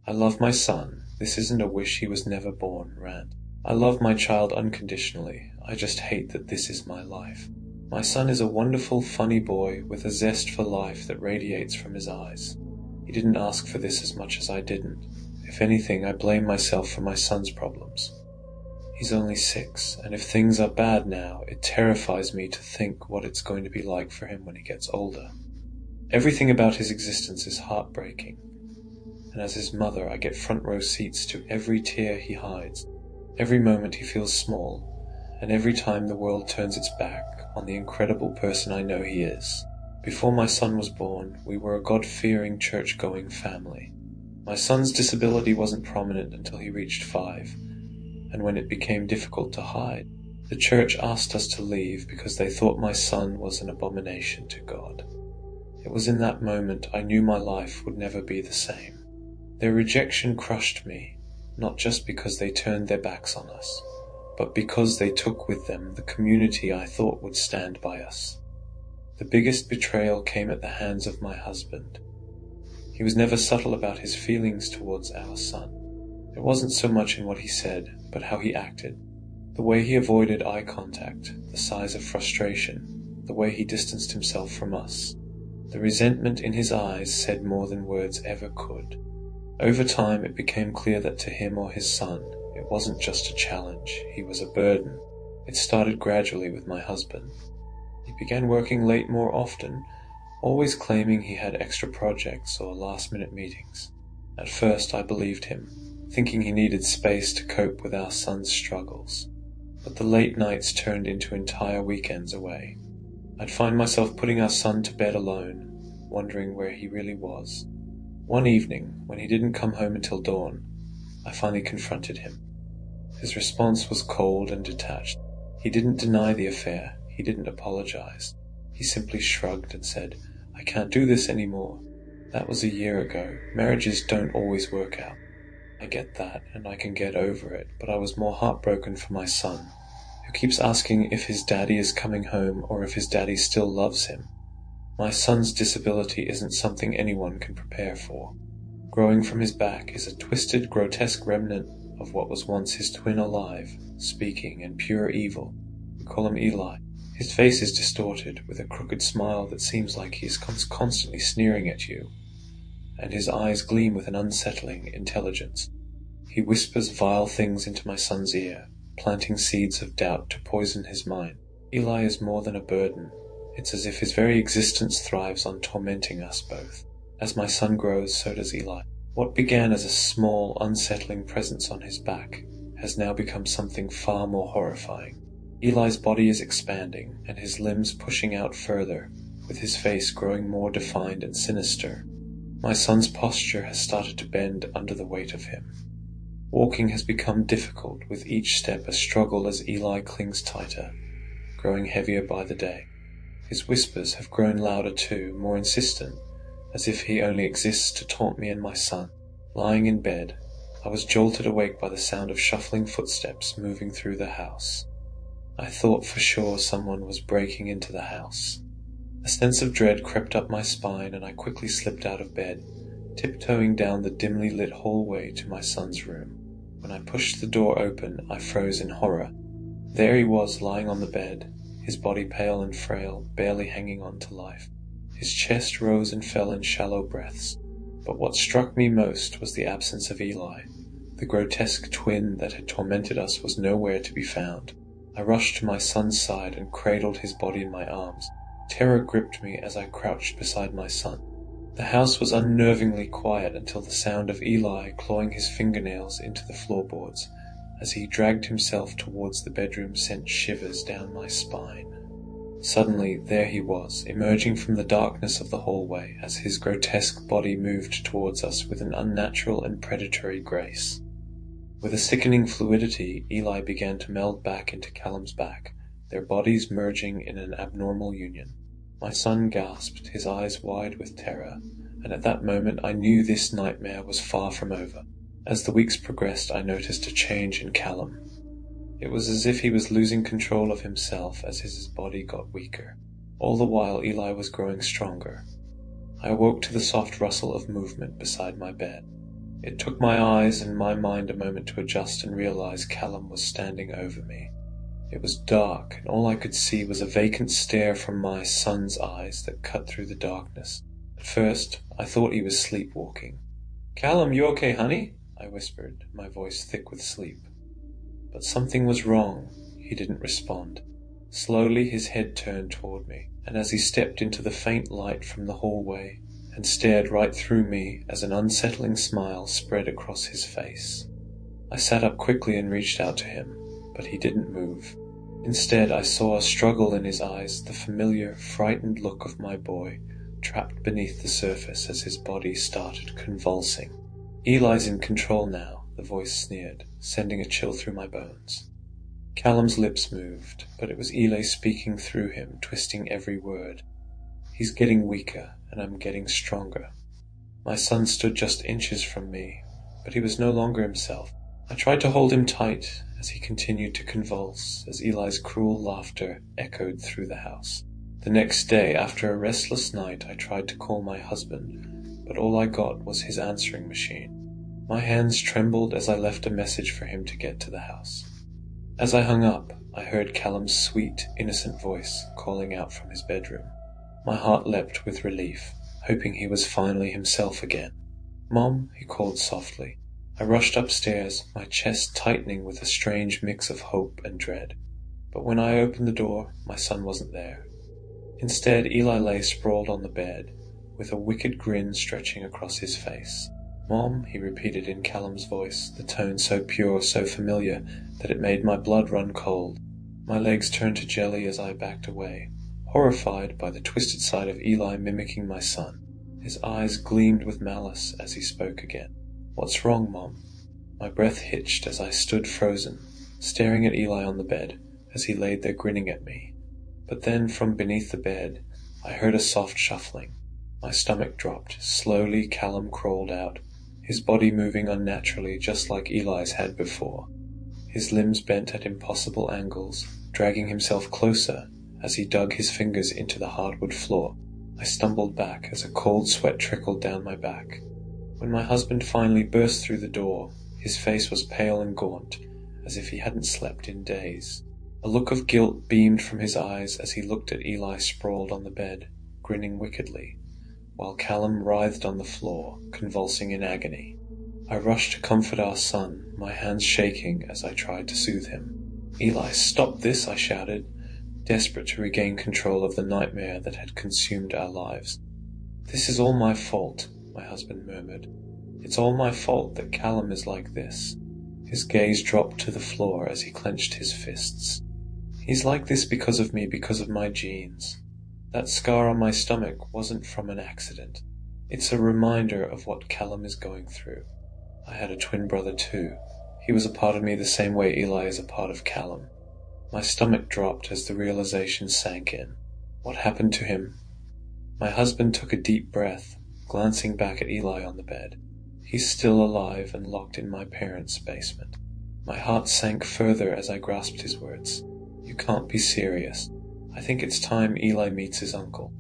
I love my son. This isn't a wish he was never born rant. I love my child unconditionally. I just hate that this is my life. My son is a wonderful, funny boy with a zest for life that radiates from his eyes. He didn't ask for this as much as I didn't. If anything, I blame myself for my son's problems. He's only 6, and if things are bad now, it terrifies me to think what it's going to be like for him when he gets older. Everything about his existence is heartbreaking, and as his mother, I get front row seats to every tear he hides, every moment he feels small, and every time the world turns its back on the incredible person I know he is. Before my son was born, we were a God-fearing, church-going family. My son's disability wasn't prominent until he reached 5, and when it became difficult to hide, the church asked us to leave because they thought my son was an abomination to God. It was in that moment I knew my life would never be the same. Their rejection crushed me, not just because they turned their backs on us, but because they took with them the community I thought would stand by us. The biggest betrayal came at the hands of my husband. He was never subtle about his feelings towards our son. It wasn't so much in what he said, but how he acted. The way he avoided eye contact, the sighs of frustration, the way he distanced himself from us. The resentment in his eyes said more than words ever could. Over time, it became clear that to him or his son, it wasn't just a challenge, he was a burden. It started gradually with my husband. He began working late more often, always claiming he had extra projects or last-minute meetings. At first, I believed him, thinking he needed space to cope with our son's struggles. But the late nights turned into entire weekends away. I'd find myself putting our son to bed alone, wondering where he really was. One evening, when he didn't come home until dawn, I finally confronted him. His response was cold and detached. He didn't deny the affair. He didn't apologize. He simply shrugged and said, "I can't do this anymore." That was a year ago. Marriages don't always work out. I get that, and I can get over it, but I was more heartbroken for my son, who keeps asking if his daddy is coming home or if his daddy still loves him. My son's disability isn't something anyone can prepare for. Growing from his back is a twisted, grotesque remnant of what was once his twin alive, speaking, and pure evil. We call him Eli. His face is distorted, with a crooked smile that seems like he is constantly sneering at you, and his eyes gleam with an unsettling intelligence. He whispers vile things into my son's ear, planting seeds of doubt to poison his mind. Eli is more than a burden. It's as if his very existence thrives on tormenting us both. As my son grows, so does Eli. What began as a small, unsettling presence on his back has now become something far more horrifying. Eli's body is expanding, and his limbs pushing out further, with his face growing more defined and sinister. My son's posture has started to bend under the weight of him. Walking has become difficult, with each step a struggle as Eli clings tighter, growing heavier by the day. His whispers have grown louder too, more insistent, as if he only exists to taunt me and my son. Lying in bed, I was jolted awake by the sound of shuffling footsteps moving through the house. I thought for sure someone was breaking into the house. A sense of dread crept up my spine, and I quickly slipped out of bed, tiptoeing down the dimly lit hallway to my son's room. When I pushed the door open, I froze in horror. There he was, lying on the bed, his body pale and frail, barely hanging on to life. His chest rose and fell in shallow breaths. But what struck me most was the absence of Eli. The grotesque twin that had tormented us was nowhere to be found. I rushed to my son's side and cradled his body in my arms. Terror gripped me as I crouched beside my son. The house was unnervingly quiet until the sound of Eli clawing his fingernails into the floorboards as he dragged himself towards the bedroom sent shivers down my spine. Suddenly, there he was, emerging from the darkness of the hallway as his grotesque body moved towards us with an unnatural and predatory grace. With a sickening fluidity, Eli began to meld back into Callum's back, their bodies merging in an abnormal union. My son gasped, his eyes wide with terror, and at that moment I knew this nightmare was far from over. As the weeks progressed, I noticed a change in Callum. It was as if he was losing control of himself as his body got weaker. All the while, Eli was growing stronger. I awoke to the soft rustle of movement beside my bed. It took my eyes and my mind a moment to adjust and realize Callum was standing over me. It was dark, and all I could see was a vacant stare from my son's eyes that cut through the darkness. At first, I thought he was sleepwalking. "Callum, you okay, honey?" I whispered, my voice thick with sleep. But something was wrong. He didn't respond. Slowly his head turned toward me, and as he stepped into the faint light from the hallway and stared right through me as an unsettling smile spread across his face. I sat up quickly and reached out to him, but he didn't move. Instead, I saw a struggle in his eyes, the familiar, frightened look of my boy, trapped beneath the surface as his body started convulsing. "Eli's in control now," the voice sneered, sending a chill through my bones. Callum's lips moved, but it was Eli speaking through him, twisting every word. "He's getting weaker, and I'm getting stronger." My son stood just inches from me, but he was no longer himself. I tried to hold him tight as he continued to convulse, as Eli's cruel laughter echoed through the house. The next day, after a restless night, I tried to call my husband, but all I got was his answering machine. My hands trembled as I left a message for him to get to the house. As I hung up, I heard Callum's sweet, innocent voice calling out from his bedroom. My heart leapt with relief, hoping he was finally himself again. "Mom," he called softly. I rushed upstairs, my chest tightening with a strange mix of hope and dread. But when I opened the door, my son wasn't there. Instead, Eli lay sprawled on the bed, with a wicked grin stretching across his face. "Mom," he repeated in Callum's voice, the tone so pure, so familiar, that it made my blood run cold. My legs turned to jelly as I backed away, horrified by the twisted side of Eli mimicking my son. His eyes gleamed with malice as he spoke again. "What's wrong, Mom?" My breath hitched as I stood frozen, staring at Eli on the bed, as he laid there grinning at me. But then, from beneath the bed, I heard a soft shuffling. My stomach dropped. Slowly, Callum crawled out, his body moving unnaturally just like Eli's had before. His limbs bent at impossible angles, dragging himself closer as he dug his fingers into the hardwood floor. I stumbled back as a cold sweat trickled down my back. When my husband finally burst through the door, his face was pale and gaunt, as if he hadn't slept in days. A look of guilt beamed from his eyes as he looked at Eli sprawled on the bed, grinning wickedly, while Callum writhed on the floor, convulsing in agony. I rushed to comfort our son, my hands shaking as I tried to soothe him. "Eli, stop this!" I shouted, desperate to regain control of the nightmare that had consumed our lives. "This is all my fault," my husband murmured. "It's all my fault that Callum is like this." His gaze dropped to the floor as he clenched his fists. "He's like this because of me, because of my genes. That scar on my stomach wasn't from an accident. It's a reminder of what Callum is going through. I had a twin brother too. He was a part of me the same way Eli is a part of Callum." My stomach dropped as the realization sank in. What happened to him? My husband took a deep breath, glancing back at Eli on the bed. He's still alive and locked in my parents' basement. My heart sank further as I grasped his words. "You can't be serious. I think it's time Eli meets his uncle."